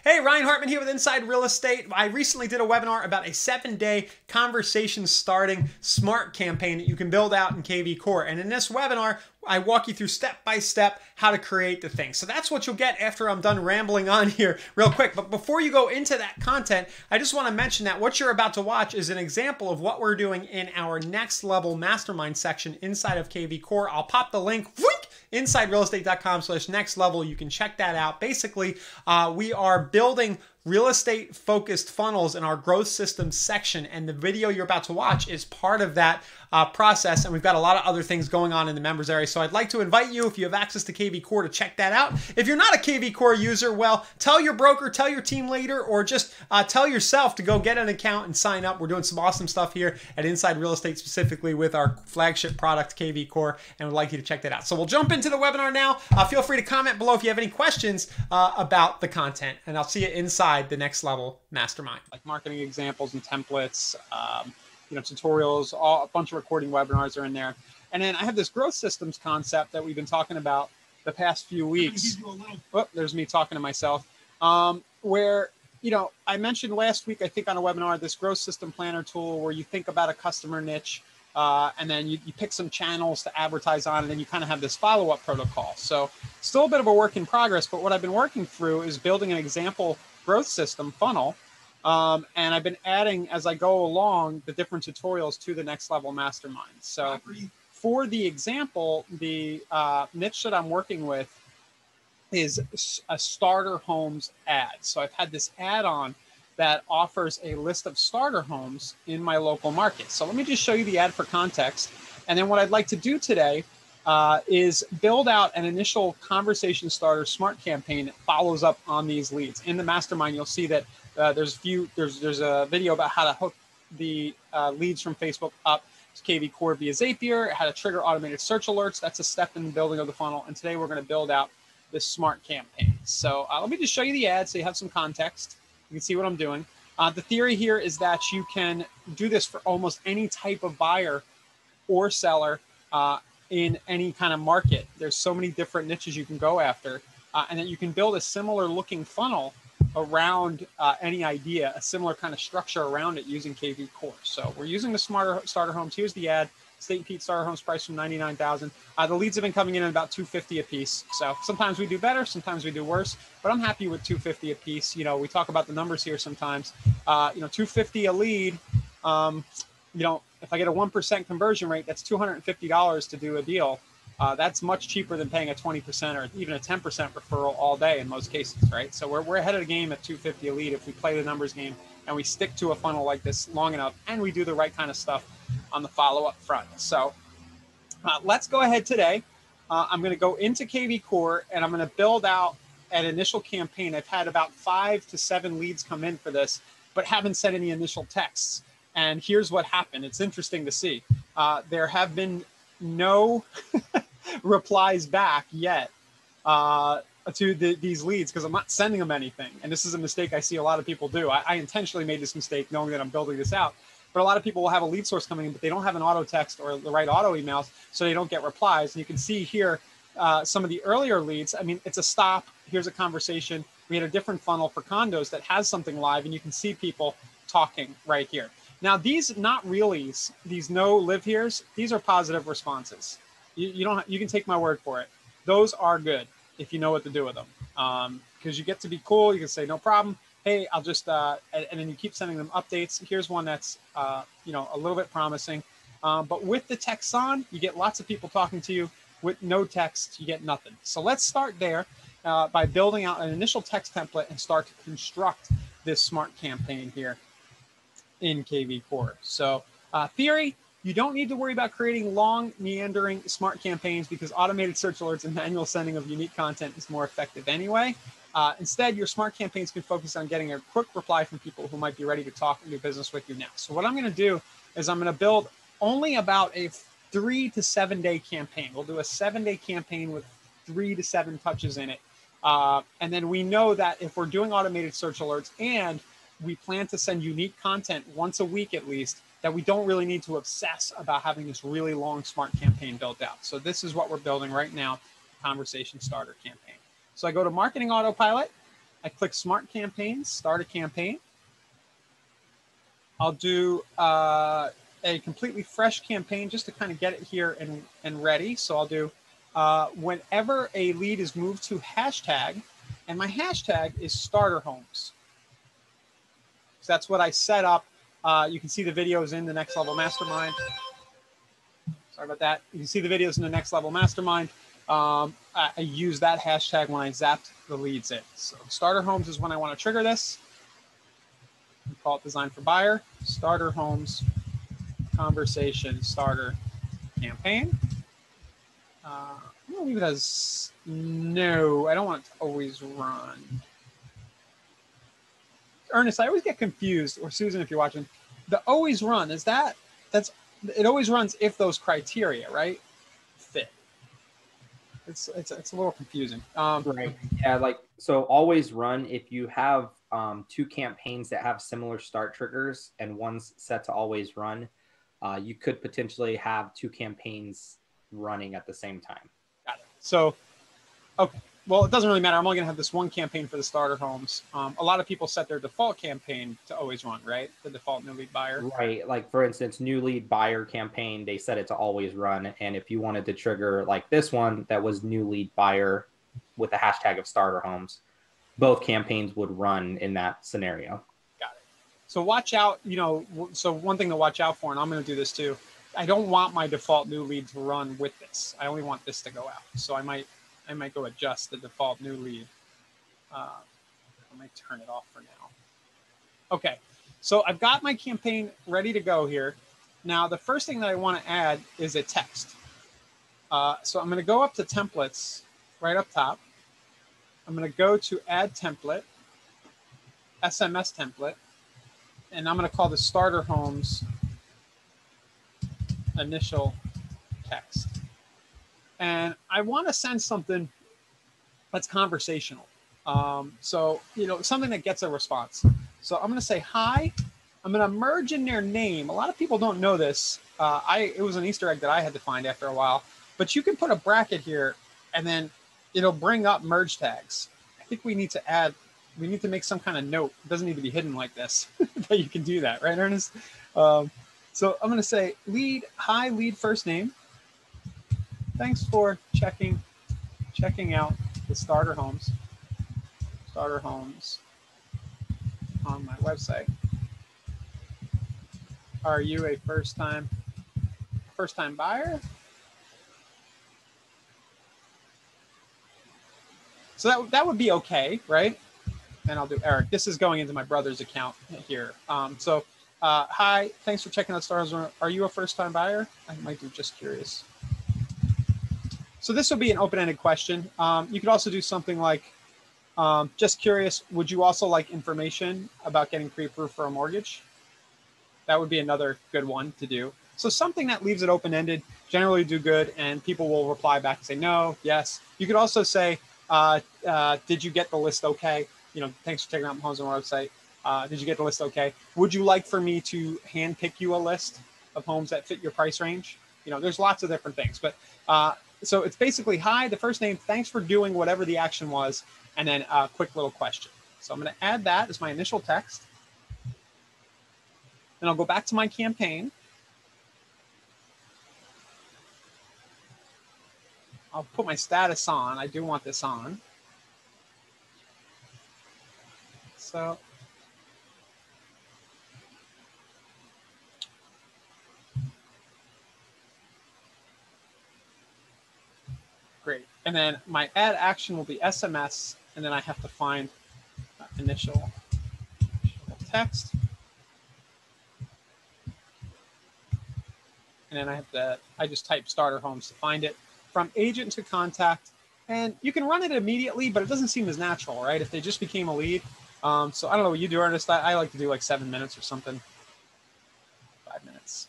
Hey, Ryan Hartman here with Inside Real Estate. I recently did a webinar about a 7-day conversation starting smart campaign that you can build out in KV Core. And in this webinar, I walk you through step by step how to create the thing. So that's what you'll get after I'm done rambling on here real quick. But before you go into that content, I just want to mention that what you're about to watch is an example of what we're doing in our next level mastermind section inside of KV Core. I'll pop the link insiderealestate.com/next level. You can check that out. Basically, we are building real estate focused funnels in our growth systems section, and the video you're about to watch is part of that process. And we've got a lot of other things going on in the members area. So I'd like to invite you, if you have access to KV Core, to check that out. If you're not a KV Core user, well, tell your broker, tell your team leader, or just tell yourself to go get an account and sign up. We're doing some awesome stuff here at Inside Real Estate, specifically with our flagship product, KV Core, and would like you to check that out. So we'll jump into the webinar now. Feel free to comment below if you have any questions about the content, and I'll see you inside the next level mastermind. Like marketing examples and templates, tutorials, a bunch of recording webinars are in there. And then I have this growth systems concept that we've been talking about the past few weeks. Oh, there's me talking to myself. Where, I mentioned last week, I think on a webinar, this growth system planner tool where you think about a customer niche, and then you pick some channels to advertise on, and then you kind of have this follow-up protocol. So still a bit of a work in progress, but what I've been working through is building an example growth system funnel. And I've been adding, as I go along, the different tutorials to the next level mastermind. So for the example, the niche that I'm working with is a starter homes ad. So I've had this add-on that offers a list of starter homes in my local market. So let me just show you the ad for context. And then what I'd like to do today is build out an initial conversation starter smart campaign that follows up on these leads. In the mastermind, you'll see that there's a video about how to hook the leads from Facebook up to KV Core via Zapier, how to trigger automated search alerts. That's a step in the building of the funnel. And today we're going to build out this smart campaign. So let me just show you the ad so you have some context. You can see what I'm doing. The theory here is that you can do this for almost any type of buyer or seller in any kind of market. There's so many different niches you can go after, and that you can build a similar looking funnel around any idea, a similar kind of structure around it using KV Core. So we're using the starter homes. Here's the ad. State and Pete starter homes price from $99,000. The leads have been coming in at about $250 a piece. So sometimes we do better, sometimes we do worse, but I'm happy with $250 a piece. We talk about the numbers here sometimes. $250 a lead. If I get a 1% conversion rate, that's $250 to do a deal. That's much cheaper than paying a 20% or even a 10% referral all day in most cases, right? So we're ahead of the game at $250 a lead if we play the numbers game and we stick to a funnel like this long enough and we do the right kind of stuff on the follow-up front. So let's go ahead today. I'm going to go into KV Core and I'm going to build out an initial campaign. I've had about 5 to 7 leads come in for this, but haven't sent any initial texts. And here's what happened. It's interesting to see. There have been no replies back yet to these leads because I'm not sending them anything. And this is a mistake I see a lot of people do. I intentionally made this mistake knowing that I'm building this out. But a lot of people will have a lead source coming in, but they don't have an auto text or the right auto emails, so they don't get replies. And you can see here some of the earlier leads. I mean, it's a stop. Here's a conversation. We had a different funnel for condos that has something live, and you can see people talking right here. Now, these not reallys, these no live here's, these are positive responses. You can take my word for it. Those are good if you know what to do with them. Because you get to be cool. You can say, no problem. Hey, I'll just, and then you keep sending them updates. Here's one that's, a little bit promising. But with the text on, you get lots of people talking to you. With no text, you get nothing. So let's start there by building out an initial text template and start to construct this smart campaign here in KV Core. So theory, you don't need to worry about creating long, meandering smart campaigns because automated search alerts and manual sending of unique content is more effective anyway. Instead, your smart campaigns can focus on getting a quick reply from people who might be ready to talk and do business with you now. So what I'm going to do is I'm going to build only about a 3 to 7 day campaign. We'll do a 7-day campaign with 3 to 7 touches in it. And then we know that if we're doing automated search alerts and we plan to send unique content once a week at least, that we don't really need to obsess about having this really long smart campaign built out. So this is what we're building right now, conversation starter campaign. So I go to marketing autopilot I click Smart Campaigns, Start a Campaign. I'll do a completely fresh campaign just to kind of get it here and ready. So I'll do whenever a lead is moved to hashtag, and my hashtag is starter homes. So that's what I set up. You can see the videos in the Next Level Mastermind. Sorry about that. You can see the videos in the Next Level Mastermind. I use that hashtag when I zapped the leads in. So starter homes is when I want to trigger this. We call it Design for Buyer. Starter homes conversation starter campaign. I'm going to leave it as no. I don't want it to always run. Ernest, I always get confused, or Susan, if you're watching, the always run, is that's it always runs if those criteria, right, fit. It's a little confusing. Right. Yeah. Like, so always run if you have two campaigns that have similar start triggers and one's set to always run, you could potentially have two campaigns running at the same time. Got it. So, okay. Well, it doesn't really matter. I'm only going to have this one campaign for the starter homes. A lot of people set their default campaign to always run, right? The default new lead buyer. Right. Like, for instance, new lead buyer campaign, they set it to always run. And if you wanted to trigger like this one that was new lead buyer with the hashtag of starter homes, both campaigns would run in that scenario. Got it. So watch out, so one thing to watch out for, and I'm going to do this too, I don't want my default new lead to run with this. I only want this to go out. So I might go adjust the default new lead. I might turn it off for now. Okay, so I've got my campaign ready to go here. Now, the first thing that I want to add is a text. So I'm going to go up to templates right up top. I'm going to go to add template, SMS template, and I'm going to call the starter homes initial text. And I want to send something that's conversational. So, something that gets a response. So I'm going to say hi. I'm going to merge in their name. A lot of people don't know this. It was an Easter egg that I had to find after a while. But you can put a bracket here, and then it'll bring up merge tags. I think we need to make some kind of note. It doesn't need to be hidden like this, but you can do that, right, Ernest? So I'm going to say hi, lead first name. Thanks for checking out the starter homes on my website. Are you a first time buyer? So that would be okay, right? And I'll do Eric. This is going into my brother's account here. Hi, thanks for checking out starter homes. Are you a first time buyer? I might do just curious. So this will be an open-ended question. You could also do something like, just curious, would you also like information about getting pre-approved for a mortgage? That would be another good one to do. So something that leaves it open-ended, generally do good, and people will reply back and say no, yes. You could also say, did you get the list okay? Thanks for checking out homes on our website. Did you get the list okay? Would you like for me to hand pick you a list of homes that fit your price range? There's lots of different things, but so it's basically, hi, the first name, thanks for doing whatever the action was, and then a quick little question. So I'm going to add that as my initial text. Then I'll go back to my campaign. I'll put my status on. I do want this on. So great. And then my add action will be SMS, and then I have to find initial text. And then I just type starter homes to find it. From agent to contact. And you can run it immediately, but it doesn't seem as natural, right? If they just became a lead. So I don't know what you do, Ernest. I like to do like 7 minutes or something. 5 minutes.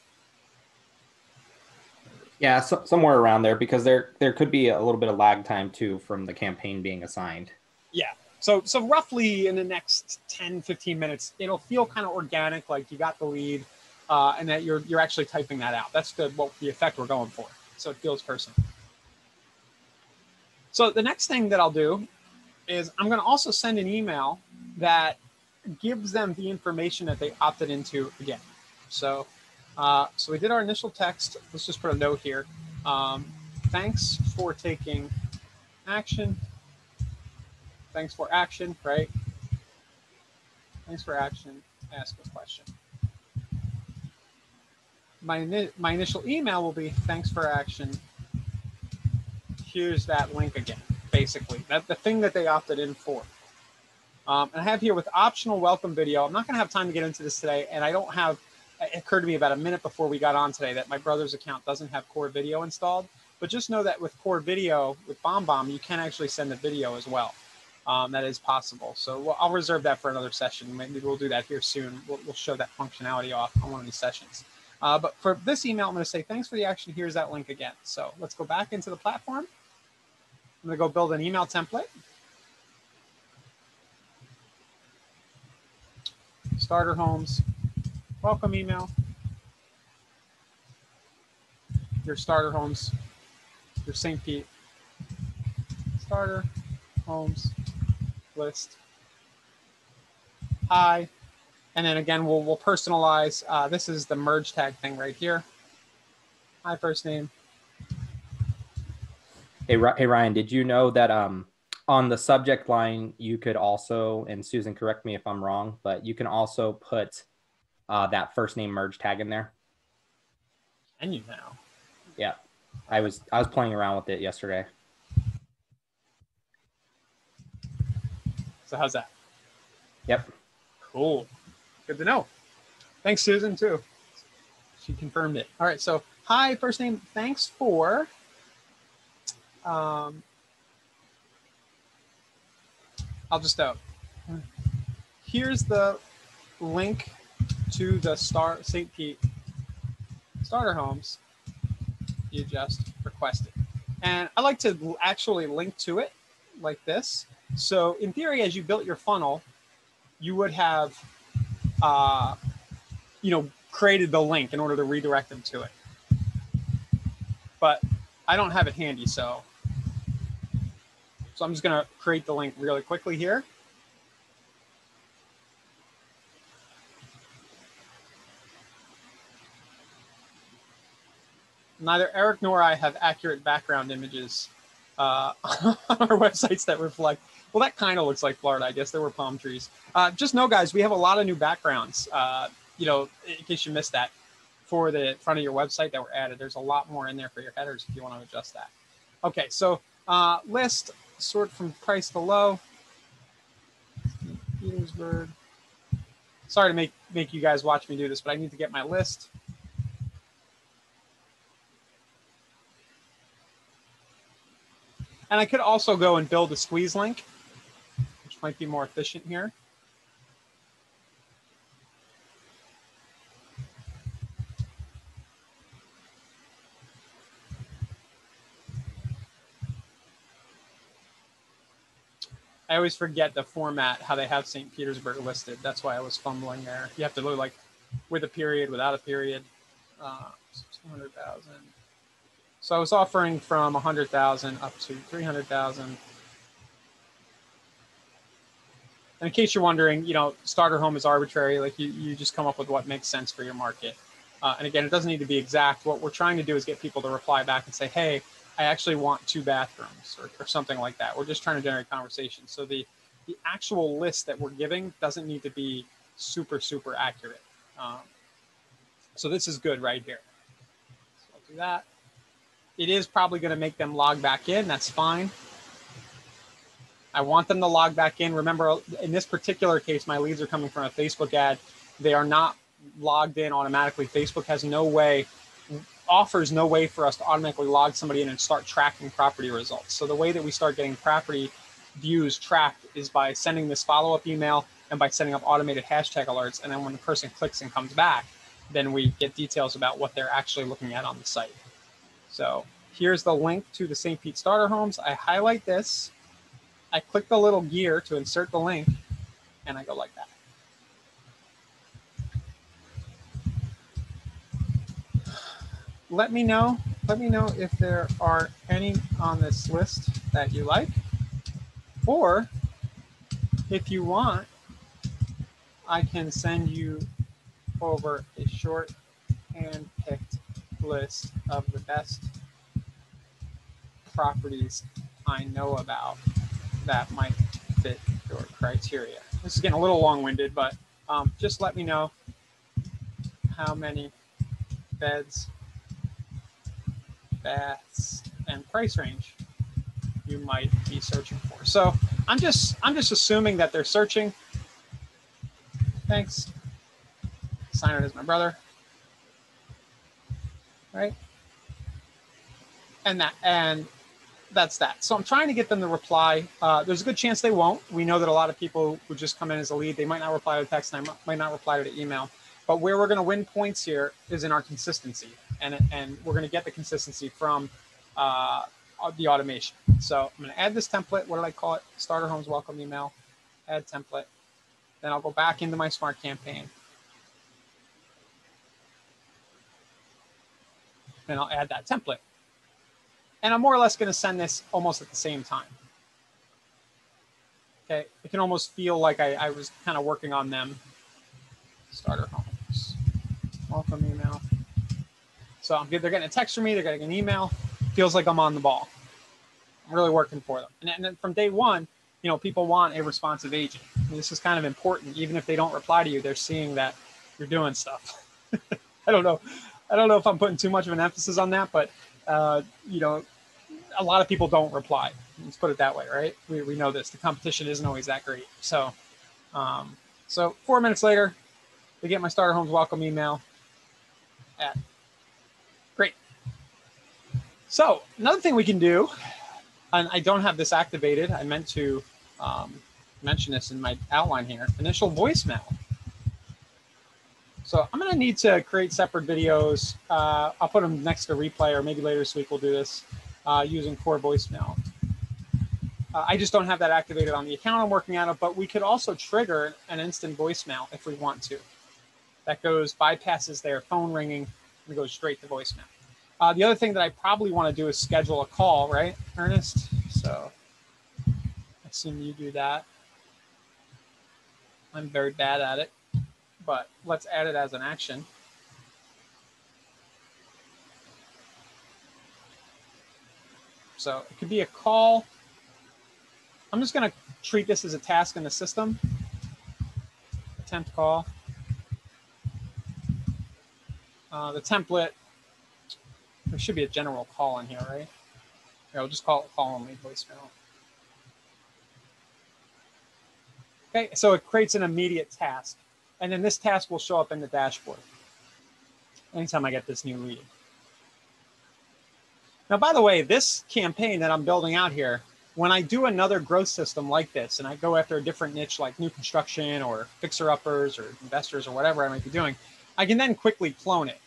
Yeah, somewhere around there, because there could be a little bit of lag time too from the campaign being assigned. Yeah. So roughly in the next 10, 15 minutes, it'll feel kind of organic, like you got the lead, and that you're actually typing that out. That's the effect we're going for. So it feels personal. So the next thing that I'll do is I'm going to also send an email that gives them the information that they opted into again. So, so we did our initial text. Let's just put a note here. Thanks for taking action. Thanks for action, right? Thanks for action. Ask a question. My initial email will be thanks for action. Here's that link again, basically. That's the thing that they opted in for. And I have here with optional welcome video. I'm not going to have time to get into this today, and I don't have, it occurred to me about a minute before we got on today that my brother's account doesn't have Core Video installed. But just know that with Core Video, with BombBomb, you can actually send a video as well. That is possible. So I'll reserve that for another session. Maybe we'll do that here soon. We'll show that functionality off on one of these sessions. But for this email, I'm going to say, thanks for the action. Here's that link again. So let's go back into the platform. I'm going to go build an email template. Starter homes, welcome email. Your starter homes, your St. Pete starter homes list. Hi. And then again, we'll personalize. This is the merge tag thing right here. Hi, first name. Hey Ryan, did you know that on the subject line, you could also, and Susan, correct me if I'm wrong, but you can also put that first name merge tag in there? Can you now? Yeah, I was playing around with it yesterday. So how's that? Yep. Cool. Good to know. Thanks, Susan, too. She confirmed it. All right, so hi, first name. Thanks for I'll just here's the link to the St. Pete starter homes you just requested. And I like to actually link to it like this. So in theory, as you built your funnel, you would have, created the link in order to redirect them to it. But I don't have it handy, so I'm just going to create the link really quickly here. Neither Eric nor I have accurate background images on our websites that reflect, well, that kind of looks like Florida. I guess there were palm trees. Just know, guys, we have a lot of new backgrounds, in case you missed that, for the front of your website that were added. There's a lot more in there for your headers if you want to adjust that. Okay, so list, sort from price to low. Petersburg. Sorry to make you guys watch me do this, but I need to get my list. And I could also go and build a squeeze link, which might be more efficient here. I always forget the format, how they have St. Petersburg listed. That's why I was fumbling there. You have to look like with a period, without a period. 200,000. So I was offering from 100,000 up to 300,000. And in case you're wondering, starter home is arbitrary. Like you just come up with what makes sense for your market. And again, it doesn't need to be exact. What we're trying to do is get people to reply back and say, hey, I actually want 2 bathrooms or something like that. We're just trying to generate conversation. So the actual list that we're giving doesn't need to be super, super accurate. So this is good right here. So I'll do that. It is probably going to make them log back in. That's fine. I want them to log back in. Remember, in this particular case, my leads are coming from a Facebook ad. They are not logged in automatically. Facebook has offers no way for us to automatically log somebody in and start tracking property results. So the way that we start getting property views tracked is by sending this follow-up email and by setting up automated hashtag alerts. And then when the person clicks and comes back, then we get details about what they're actually looking at on the site. So here's the link to the St. Pete starter homes. I highlight this. I click the little gear to insert the link, and I go like that. Let me know if there are any on this list that you like, or If you want, I can send you over a short hand-picked list of the best properties I know about that might fit your criteria. This is getting a little long-winded, but just let me know how many beds, baths, and price range you might be searching for. So I'm just assuming that they're searching. Thanks. Signer is my brother. Right? And that's that. So I'm trying to get them to reply. There's a good chance they won't. We know that a lot of people would just come in as a lead. They might not reply to text, and I might not reply to the email. But where we're going to win points here is in our consistency, and we're going to get the consistency from the automation. So I'm going to add this template. What did I call it? Starter Homes Welcome Email. Add template. Then I'll go back into my Smart Campaign, and I'll add that template. And I'm more or less going to send this almost at the same time. Okay, it can almost feel like I was kind of working on them. Starter Homes, welcome email. So they're getting a text from me, they're getting an email. Feels like I'm on the ball. I'm really working for them. And then from day one, you know, people want a responsive agent. And this is kind of important. Even if they don't reply to you, they're seeing that you're doing stuff. I don't know if I'm putting too much of an emphasis on that, but you know, a lot of people don't reply. Let's put it that way, right? We know this. The competition isn't always that great. So, so 4 minutes later, they get my Starter Homes welcome email. Great. So another thing we can do, and I don't have this activated. I meant to mention this in my outline here. Initial voicemail. So I'm going to need to create separate videos. I'll put them next to replay, or maybe later this week we'll do this using core voicemail. I just don't have that activated on the account I'm working out of, but we could also trigger an instant voicemail if we want to. That bypasses their phone ringing and goes straight to voicemail. The other thing that I probably want to do is schedule a call, right, Ernest? So I assume you do that. I'm very bad at it, but let's add it as an action. So it could be a call. I'm just going to treat this as a task in the system. Attempt call. The template, there should be a general call in here, right? Yeah, we'll just call it call only voicemail. Okay, so it creates an immediate task. And then this task will show up in the dashboard anytime I get this new lead. Now, by the way, this campaign that I'm building out here, when I do another growth system like this, and I go after a different niche like new construction or fixer-uppers or investors or whatever I might be doing, I can then quickly clone it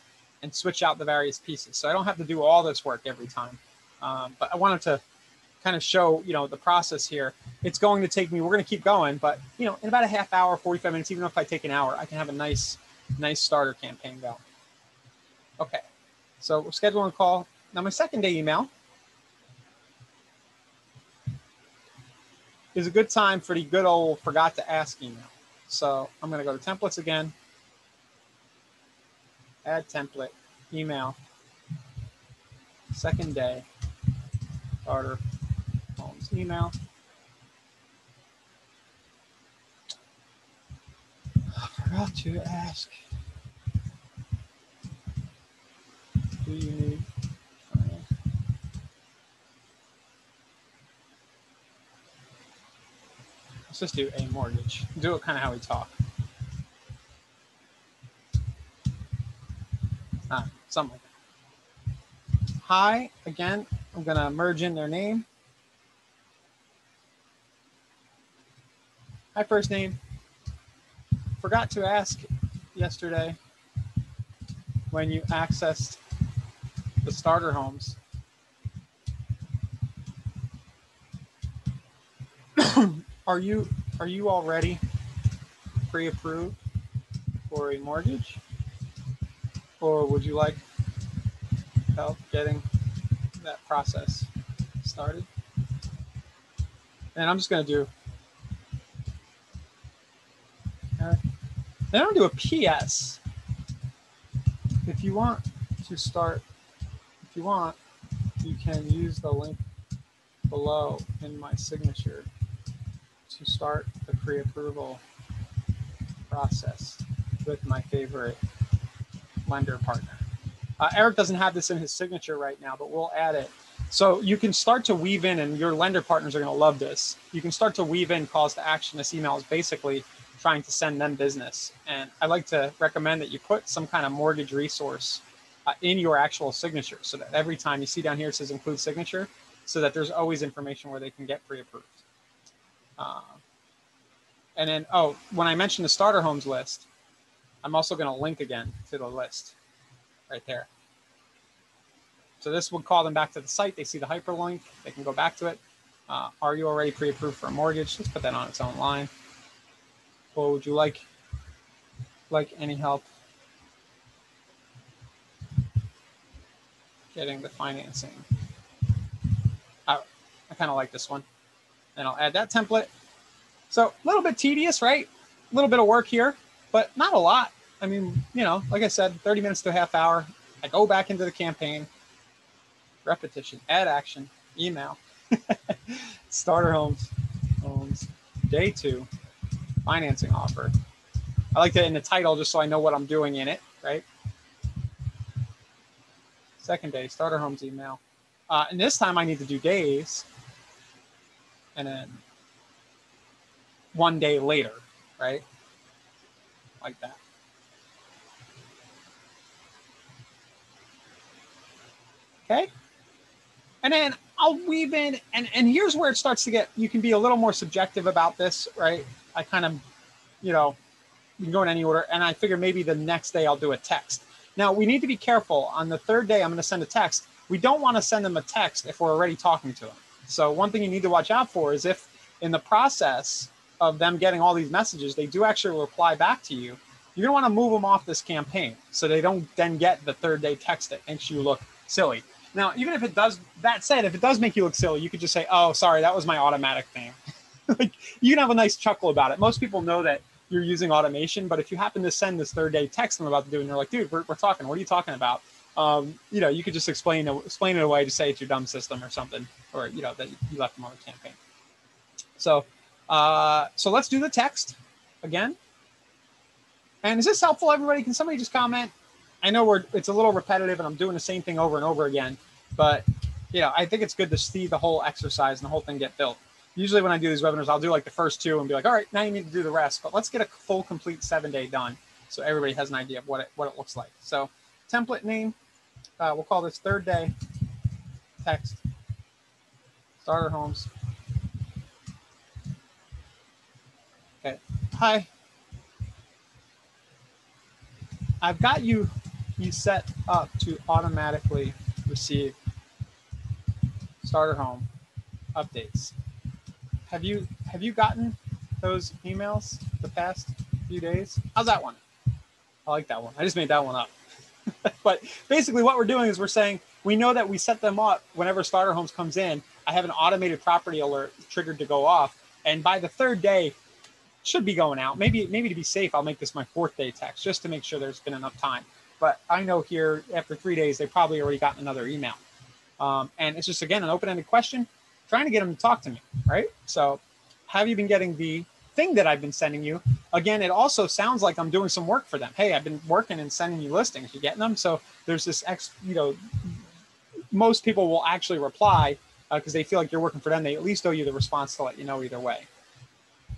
and switch out the various pieces. So I don't have to do all this work every time. But I wanted to kind of show, you know, the process here. It's going to take me, we're going to keep going, but, you know, in about a half hour, 45 minutes, even if I take an hour, I can have a nice starter campaign going. Okay, so we're scheduling a call. Now, my second day email is a good time for the good old forgot to ask email. So I'm going to go to templates again. Add template, email, second day, starter homes email. Forgot to ask, do you need finance? Let's just do a mortgage. Do it kind of how we talk. Something like that. Hi, again, I'm going to merge in their name. Hi, first name. Forgot to ask yesterday when you accessed the starter homes. Are you already pre-approved for a mortgage? Or would you like help getting that process started? And I'm just going to do Then I'll do a PS. If you want to start, if you want, you can use the link below in my signature to start the pre-approval process with my favorite lender partner. Eric doesn't have this in his signature right now, but we'll add it. So you can start to weave in, and your lender partners are going to love this. You can start to weave in calls to action. This email is basically trying to send them business. And I like to recommend that you put some kind of mortgage resource in your actual signature, so that every time you see down here it says include signature, so that there's always information where they can get pre-approved. And then, oh, when I mentioned the starter homes list, I'm also going to link again to the list right there. So this would call them back to the site. They see the hyperlink. They can go back to it. Are you already pre-approved for a mortgage? Let's put that on its own line. Or would you like any help getting the financing? I kind of like this one. And I'll add that template. So a little bit tedious, right? A little bit of work here, but not a lot. I mean, you know, like I said, 30 minutes to a half hour. I go back into the campaign, repetition, add action, email, starter homes, day 2, financing offer. I like that in the title just so I know what I'm doing in it, right? Second day, starter homes email. And this time I need to do days, and then 1 day later, right? Like that. Okay. And then I'll weave in, and here's where it starts to get, you can be a little more subjective about this, right? I kind of, you know, you can go in any order, and I figure maybe the next day I'll do a text. Now, we need to be careful. On the third day, I'm going to send a text. We don't want to send them a text if we're already talking to them. So one thing you need to watch out for is if in the process of them getting all these messages, they do actually reply back to you, you're going to want to move them off this campaign so they don't then get the third day text that makes you look silly. Now, even if it does, that said, if it does make you look silly, you could just say, oh, sorry, that was my automatic thing. Like, you can have a nice chuckle about it. Most people know that you're using automation, but if you happen to send this third day text I'm about to do, and you're like, dude, we're talking, what are you talking about? You know, you could just explain it away to say it's your dumb system or something, or, you know, that you left them on the campaign. So, so let's do the text again. And is this helpful, everybody? Can somebody just comment? I know it's a little repetitive and I'm doing the same thing over and over again, but you know, I think it's good to see the whole exercise and the whole thing get built. Usually when I do these webinars, I'll do like the first 2 and be like, all right, now you need to do the rest, but let's get a full, complete 7-day done so everybody has an idea of what it looks like. So template name, we'll call this third day text, starter homes. Okay, hi. I've got you set up to automatically receive starter home updates. Have you gotten those emails the past few days? How's that one? I like that one. I just made that one up. But basically what we're doing is we're saying we know that we set them up whenever starter homes comes in. I have an automated property alert triggered to go off, and by the third day should be going out. Maybe to be safe, I'll make this my 4th day text just to make sure there's been enough time. But I know here after 3 days, they probably already gotten another email. And it's just, again, an open-ended question, trying to get them to talk to me, right? So have you been getting the thing that I've been sending you? Again, it also sounds like I'm doing some work for them. Hey, I've been working and sending you listings. You getting them? So there's this, you know, most people will actually reply because they feel like you're working for them. They at least owe you the response to let you know either way.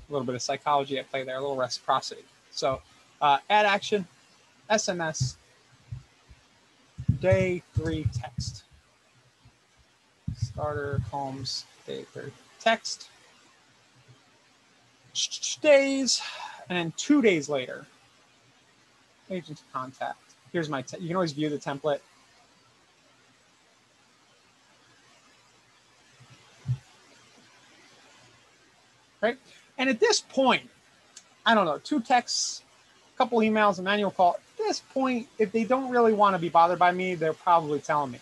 A little bit of psychology at play there, a little reciprocity. So add action, SMS, day 3 text. Starter homes, day 3 text. Days, and then 2 days later, agent contact. Here's my, you can always view the template. Right? And at this point, I don't know, 2 texts, a couple emails, a manual call. At this point, if they don't really want to be bothered by me, they're probably telling me.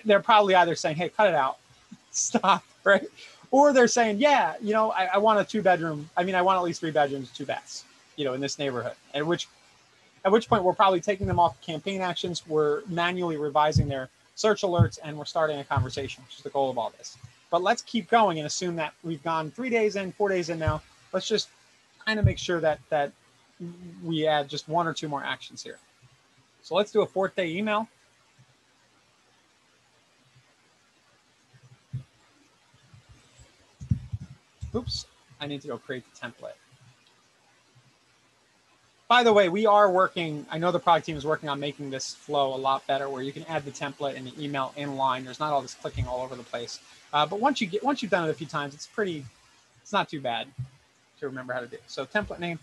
They're probably either saying, hey, cut it out, stop, right? Or they're saying, yeah, you know, I want a 2-bedroom. I mean, I want at least 3 bedrooms, 2 baths, you know, in this neighborhood. At which point we're probably taking them off campaign actions. We're manually revising their search alerts, and we're starting a conversation, which is the goal of all this. But let's keep going and assume that we've gone 3 days in, 4 days in now. Let's just kind of make sure that we add just 1 or 2 more actions here. So let's do a 4th day email. Oops, I need to go create the template. By the way, we are working, I know the product team is working on making this flow a lot better, where you can add the template and the email in line. There's not all this clicking all over the place. But once you've done it a few times, it's not too bad to remember how to do. So template name,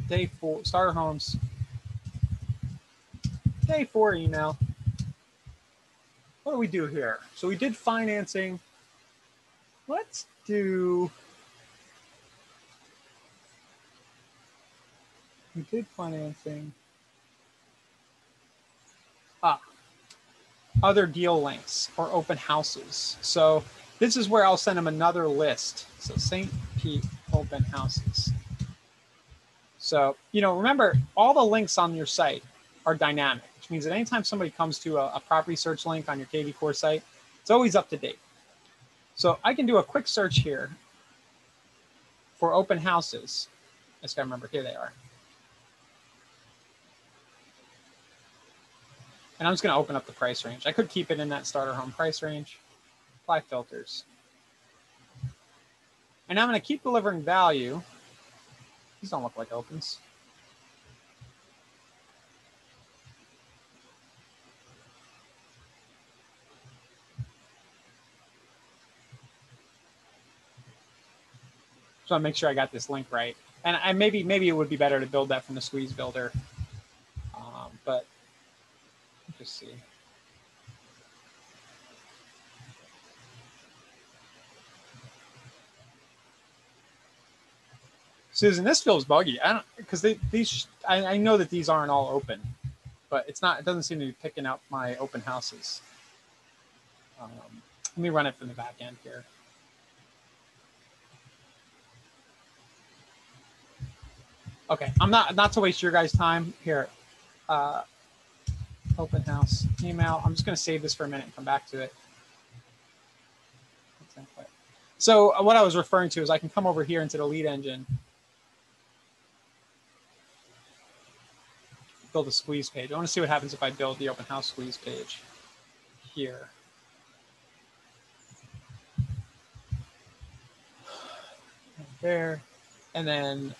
day 4, starter homes, day 4 email. What do we do here? So we did financing. Let's do, we did financing. Other deal links or open houses. So this is where I'll send them another list. So St. Pete open houses. So, you know, remember, all the links on your site are dynamic, which means that anytime somebody comes to a property search link on your KV Core site, it's always up to date. So I can do a quick search here for open houses. I just gotta remember, here they are. And I'm just gonna open up the price range. I could keep it in that starter home price range. Apply filters. And I'm gonna keep delivering value. These don't look like opens. So I make sure I got this link right. And maybe it would be better to build that from the squeeze builder. But let's just see. Susan, this feels buggy. I don't, because I know that these aren't all open, but it's not. It doesn't seem to be picking up my open houses. Let me run it from the back end here. Okay, I'm not to waste your guys' time here. Open house email. I'm just going to save this for a minute and come back to it. So what I was referring to is I can come over here into the lead engine, build a squeeze page. I want to see what happens if I build the open house squeeze page here. There, and then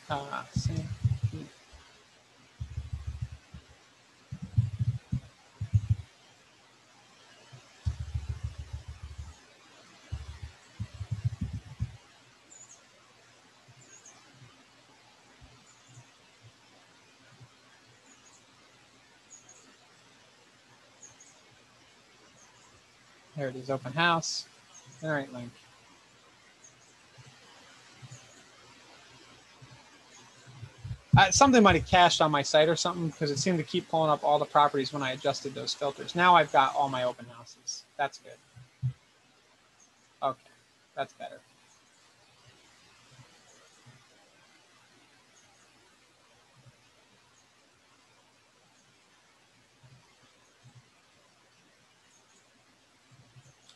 there it is, open house. All right, link. Something might have cached on my site or something, because it seemed to keep pulling up all the properties when I adjusted those filters. Now I've got all my open houses. That's good. Okay, that's better.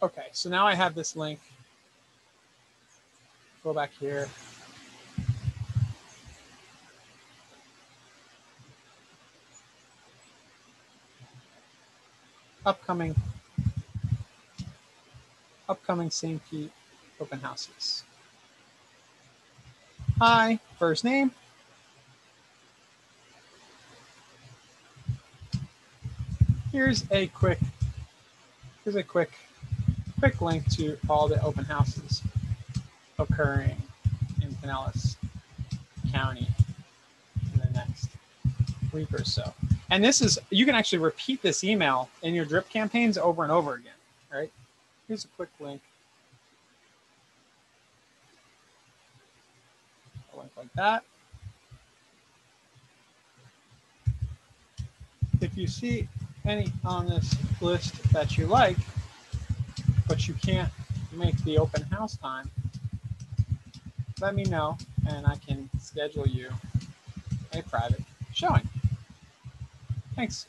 Okay, so now I have this link. Go back here. Upcoming St. Pete open houses. Hi, first name. Here's a quick link to all the open houses occurring in Pinellas County in the next week or so. And this is, you can actually repeat this email in your drip campaigns over and over again, right? Here's a quick link. A link like that. If you see any on this list that you like, but you can't make the open house time, let me know and I can schedule you a private showing. Thanks.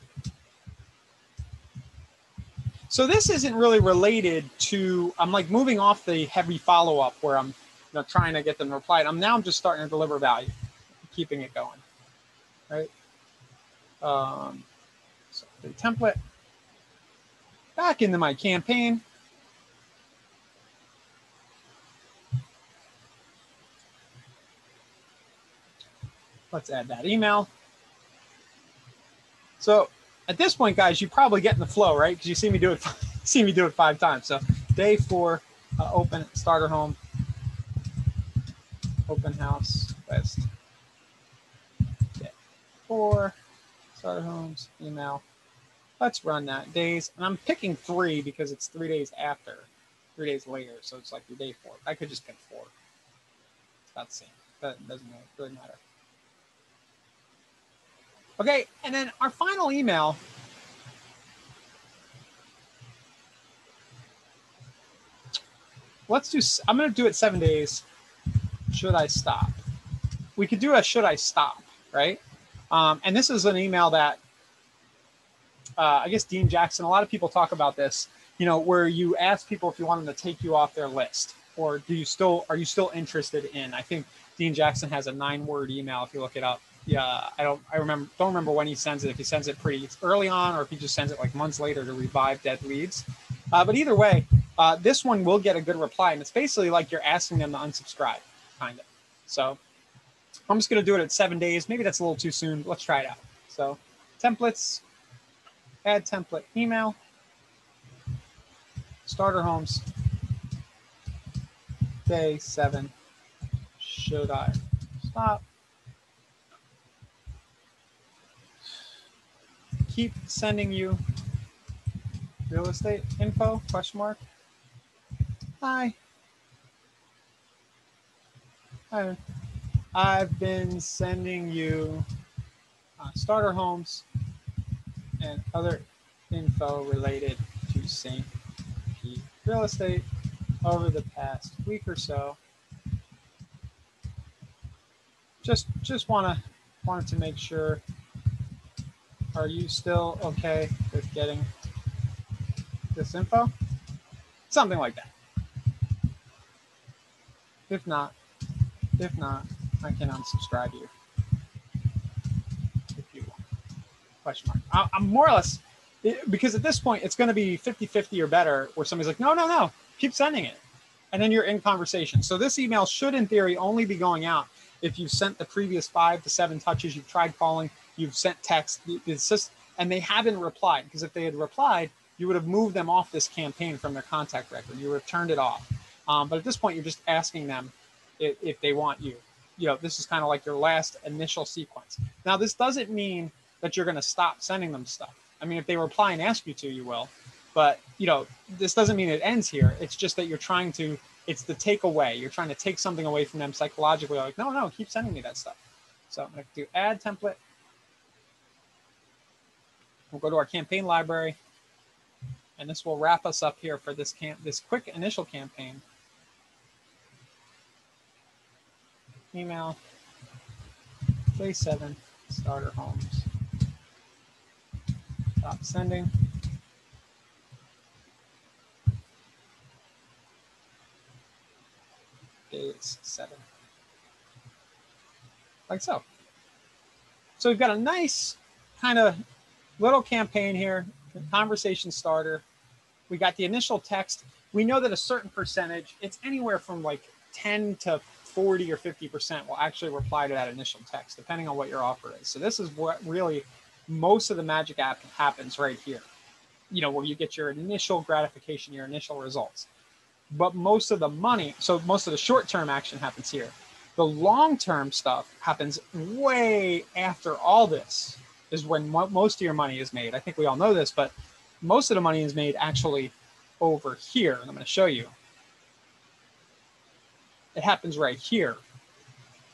So this isn't really related to, I'm like moving off the heavy follow-up where I'm trying to get them to reply. I'm just starting to deliver value, keeping it going, right? So the template, back into my campaign. Let's add that email. So at this point, guys, you probably get in the flow, right? Because you see me do it 5 times. So day 4, open starter home, open house list. Day 4, starter homes, email. Let's run that days. And I'm picking 3 because it's 3 days after, 3 days later. So it's like your day 4. I could just pick 4. It's about the same. That doesn't really matter. Okay, and then our final email. Let's do, I'm going to do it 7 days. Should I stop? We could do a should I stop, right? And this is an email that I guess Dean Jackson, a lot of people talk about this, where you ask people if you want them to take you off their list, or are you still interested in? I think Dean Jackson has a 9-word email if you look it up. Yeah, don't remember when he sends it, if he sends it pretty early on or if he just sends it like months later to revive dead leads. But either way, this one will get a good reply, and it's basically like you're asking them to unsubscribe, kind of. So I'm just going to do it at 7 days. Maybe that's a little too soon. Let's try it out. So templates, add template email, starter homes, day 7, should I stop? Keep sending you real estate info, question mark. Hi. I've been sending you starter homes and other info related to St. Pete real estate over the past week or so. Just wanted to make sure. Are you still okay with getting this info? Something like that. If not, I can unsubscribe you if you want. Question mark. I'm more or less, because at this point it's going to be 50-50 or better, where somebody's like, no, keep sending it, and then you're in conversation. So this email should, in theory, only be going out if you've sent the previous 5 to 7 touches, you've tried calling, you've sent text, and they haven't replied. Because if they had replied, you would have moved them off this campaign from their contact record. You would have turned it off. But at this point, you're just asking them if they want you. This is kind of like your last initial sequence. Now, this doesn't mean that you're going to stop sending them stuff. I mean, if they reply and ask you to, you will. But, this doesn't mean it ends here. It's just that you're trying to, it's the takeaway. You're trying to take something away from them psychologically. Like, no, keep sending me that stuff. So I'm going to do add template. We'll go to our campaign library. And this will wrap us up here for this quick initial campaign. Email, day 7, starter homes. Stop sending. Days 7. Like so. So we've got a nice kind of little campaign here, conversation starter. We got the initial text. We know that a certain percentage, it's anywhere from like 10 to 40 or 50% will actually reply to that initial text, depending on what your offer is. So this is what really most of the magic happens right here, where you get your initial gratification, your initial results. But most of the money, so most of the short-term action happens here. The long-term stuff happens way after all this, is when most of your money is made. I think we all know this, but most of the money is made actually over here. And I'm going to show you. It happens right here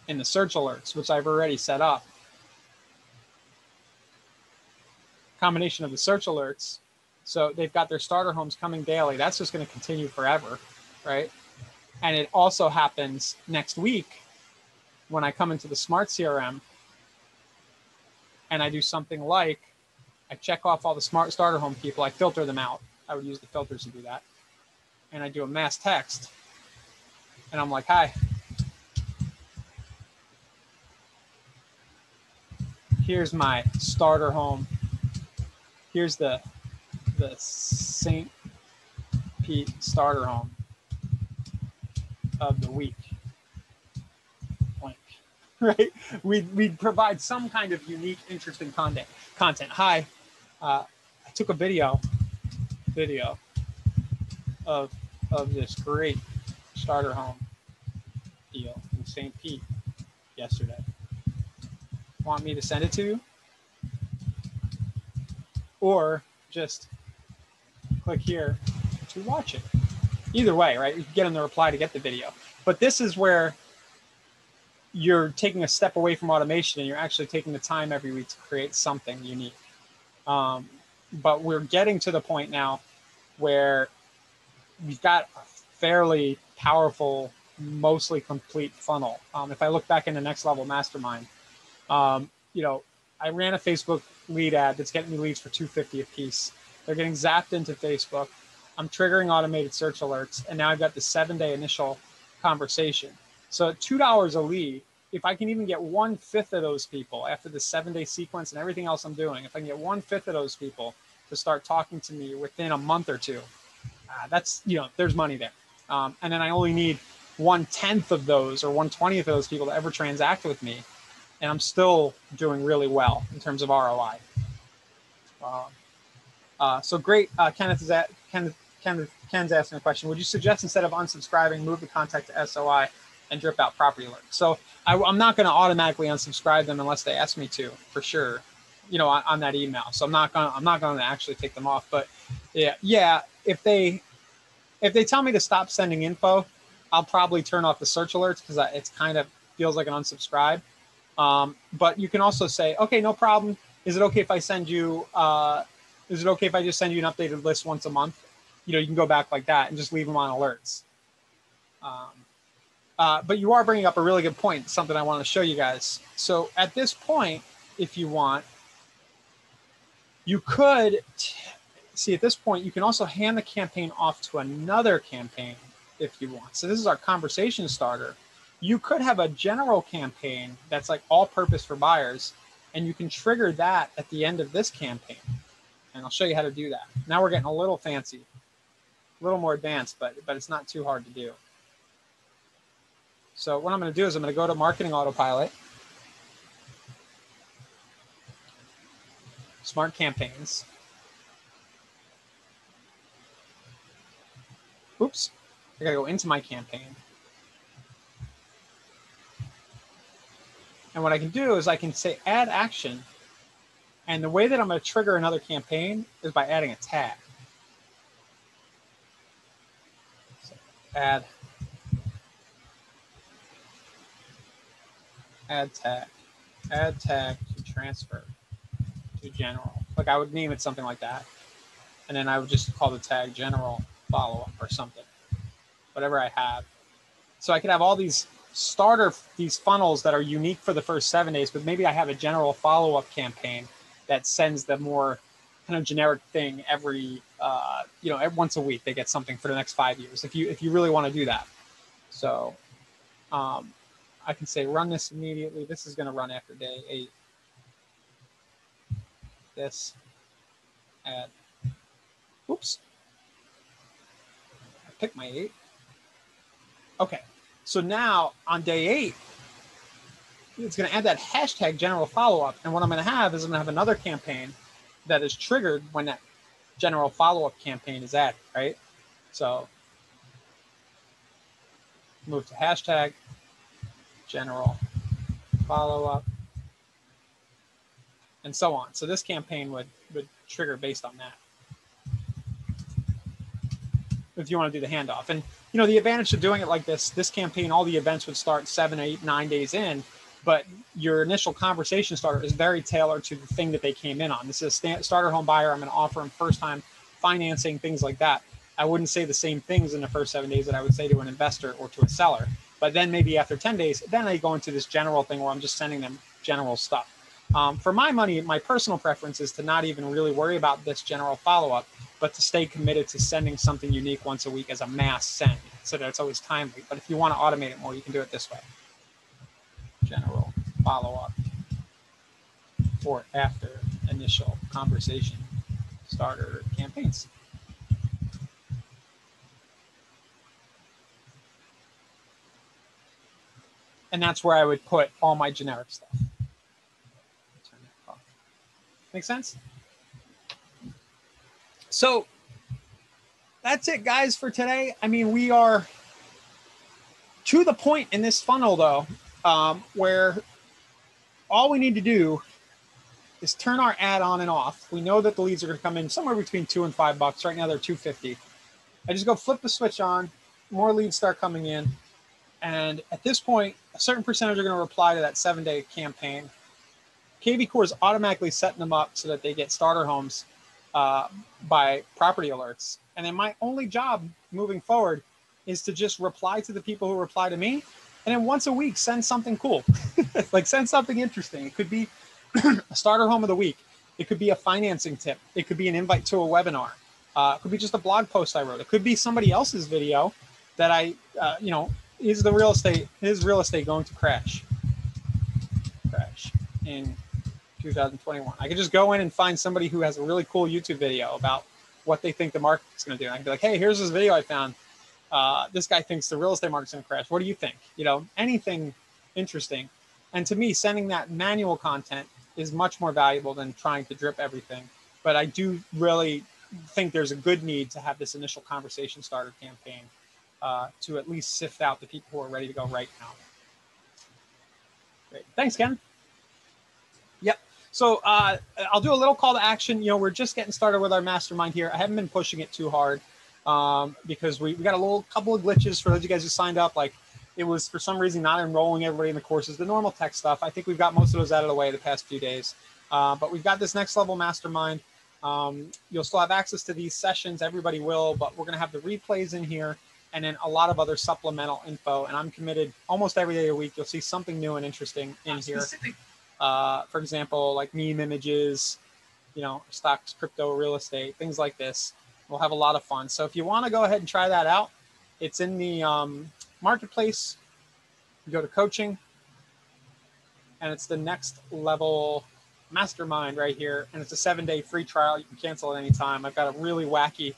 in the search alerts, which I've already set up. Combination of the search alerts. So they've got their starter homes coming daily. That's just going to continue forever, right? And it also happens next week when I come into the Smart CRM and I do something like I check off all the Smart Starter Home people. I filter them out. I would use the filters to do that. And I do a mass text. And I'm like, hi. Here's my starter home. Here's the St. Pete starter home of the week. Blank. Right? We provide some kind of unique, interesting content. Hi, I took a video of this great starter home deal in St. Pete yesterday. Want me to send it to you? Or just click here to watch it. Either way, right? You can get them to reply to get the video. But this is where you're taking a step away from automation and you're actually taking the time every week to create something unique. But we're getting to the point now where we've got a fairly powerful, mostly complete funnel. If I look back in the Next Level Mastermind, you know, I ran a Facebook lead ad that's getting me leads for $250 a piece. They're getting zapped into Facebook. I'm triggering automated search alerts, and now I've got the 7-day initial conversation. So at $2 a lead, if I can even get 1/5 of those people after the 7-day sequence and everything else I'm doing, if I can get 1/5 of those people to start talking to me within a month or two, that's, you know, there's money there. And then I only need 1/10 of those or 1/20 of those people to ever transact with me, and I'm still doing really well in terms of ROI. So great. Ken's asking a question. Would you suggest instead of unsubscribing, move the contact to SOI and drip out property alerts? So I'm not going to automatically unsubscribe them unless they ask me to, for sure, you know, on that email. So I'm not going to actually take them off. But yeah, if they tell me to stop sending info, I'll probably turn off the search alerts because it's kind of feels like an unsubscribe. But you can also say, okay, no problem. Is it okay if I send you? Is it okay if I just send you an updated list once a month? You know, you can go back like that and just leave them on alerts. But you are bringing up a really good point, something I want to show you guys. So at this point, if you want, you could see at this point, you can also hand the campaign off to another campaign if you want. So this is our conversation starter. You could have a general campaign that's like all purpose for buyers, and you can trigger that at the end of this campaign. And I'll show you how to do that. Now we're getting a little fancy, a little more advanced, but it's not too hard to do. So what I'm going to do is I'm going to go to Marketing Autopilot, Smart Campaigns. Oops, I got to go into my campaign. And what I can do is I can say add action. And the way that I'm going to trigger another campaign is by adding a tag. So add tag to transfer to general. Like I would name it something like that. And then I would just call the tag general follow-up or something, whatever I have. So I could have all these funnels that are unique for the first 7 days, but maybe I have a general follow-up campaign that sends the more kind of generic thing every, you know, once a week. They get something for the next 5 years if you really want to do that. So I can say run this immediately. This is going to run after day 8. This add. Oops. I picked my 8. Okay. So now on day 8, it's going to add that hashtag general follow-up. And what I'm going to have is I'm going to have another campaign that is triggered when that general follow-up campaign is added, right? So move to hashtag general follow-up and so on. So this campaign would trigger based on that if you want to do the handoff. And, you know, the advantage of doing it like this campaign, all the events would start 7, 8, 9 days in, but your initial conversation starter is very tailored to the thing that they came in on. This is a starter home buyer. I'm going to offer them first-time financing, things like that. I wouldn't say the same things in the first 7 days that I would say to an investor or to a seller. But then maybe after 10 days, then I go into this general thing where I'm just sending them general stuff. For my money, my personal preference is to not even really worry about this general follow-up, but to stay committed to sending something unique once a week as a mass send so that it's always timely. But if you want to automate it more, you can do it this way. General follow-up for after initial conversation starter campaigns. And that's where I would put all my generic stuff. Turn that off. Make sense? So that's it, guys, for today. I mean, we are to the point in this funnel, though, where all we need to do is turn our ad on and off. We know that the leads are going to come in somewhere between $2 and $5. Right now, they're $2.50. I just go flip the switch on. More leads start coming in. And at this point, a certain percentage are going to reply to that 7-day campaign. KV Core is automatically setting them up so that they get starter homes by property alerts. And then my only job moving forward is to just reply to the people who reply to me. And then once a week, send something cool. Like send something interesting. It could be a starter home of the week. It could be a financing tip. It could be an invite to a webinar. It could be just a blog post I wrote. It could be somebody else's video that I, is real estate going to crash in 2021? I could just go in and find somebody who has a really cool YouTube video about what they think the market's going to do. And I can be like, hey, here's this video I found. This guy thinks the real estate market's going to crash. What do you think? Anything interesting. And to me, sending that manual content is much more valuable than trying to drip everything. But I do really think there's a good need to have this initial conversation starter campaign to at least sift out the people who are ready to go right now. Great. Thanks, Ken. Yep. So I'll do a little call to action. We're just getting started with our mastermind here. I haven't been pushing it too hard because we got a couple of glitches for those of you guys who signed up. Like it was for some reason not enrolling everybody in the courses, the normal tech stuff. I think we've got most of those out of the way the past few days. But we've got this next level mastermind. You'll still have access to these sessions. Everybody will, but we're going to have the replays in here and then a lot of other supplemental info. And I'm committed almost every day of the week. You'll see something new and interesting in here. For example, like meme images, stocks, crypto, real estate, things like this. We'll have a lot of fun. So if you want to go ahead and try that out, it's in the marketplace. You go to coaching, and it's the next level mastermind right here. And it's a 7-day free trial. You can cancel at any time. I've got a really wacky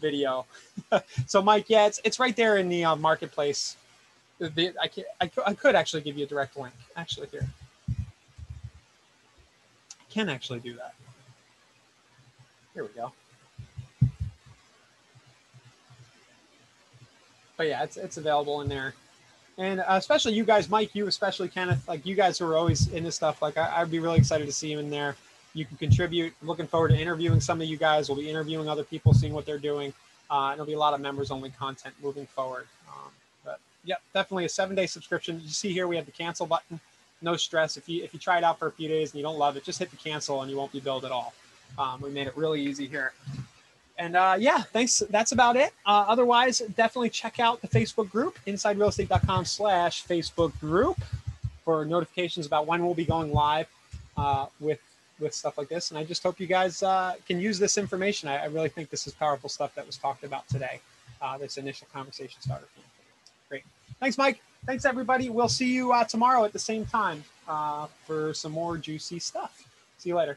video. So Mike, yeah, it's right there in the marketplace. I could actually give you a direct link actually here. Can actually do that. Here we go. But yeah, it's available in there. And especially you guys, Mike, you especially, Kenneth, like you guys who are always into stuff, like I'd be really excited to see you in there. You can contribute. I'm looking forward to interviewing some of you guys. We'll be interviewing other people, seeing what they're doing. And there'll be a lot of members-only content moving forward. But yeah, definitely a 7-day subscription. You see here we have the cancel button. No stress. If you try it out for a few days and you don't love it, just hit the cancel and you won't be billed at all. We made it really easy here. And yeah, thanks. That's about it. Otherwise, definitely check out the Facebook group, insiderealestate.com/Facebook group for notifications about when we'll be going live with stuff like this. And I just hope you guys can use this information. I really think this is powerful stuff that was talked about today, this initial conversation starter campaign. Great. Thanks, Mike. Thanks, everybody. We'll see you tomorrow at the same time for some more juicy stuff. See you later.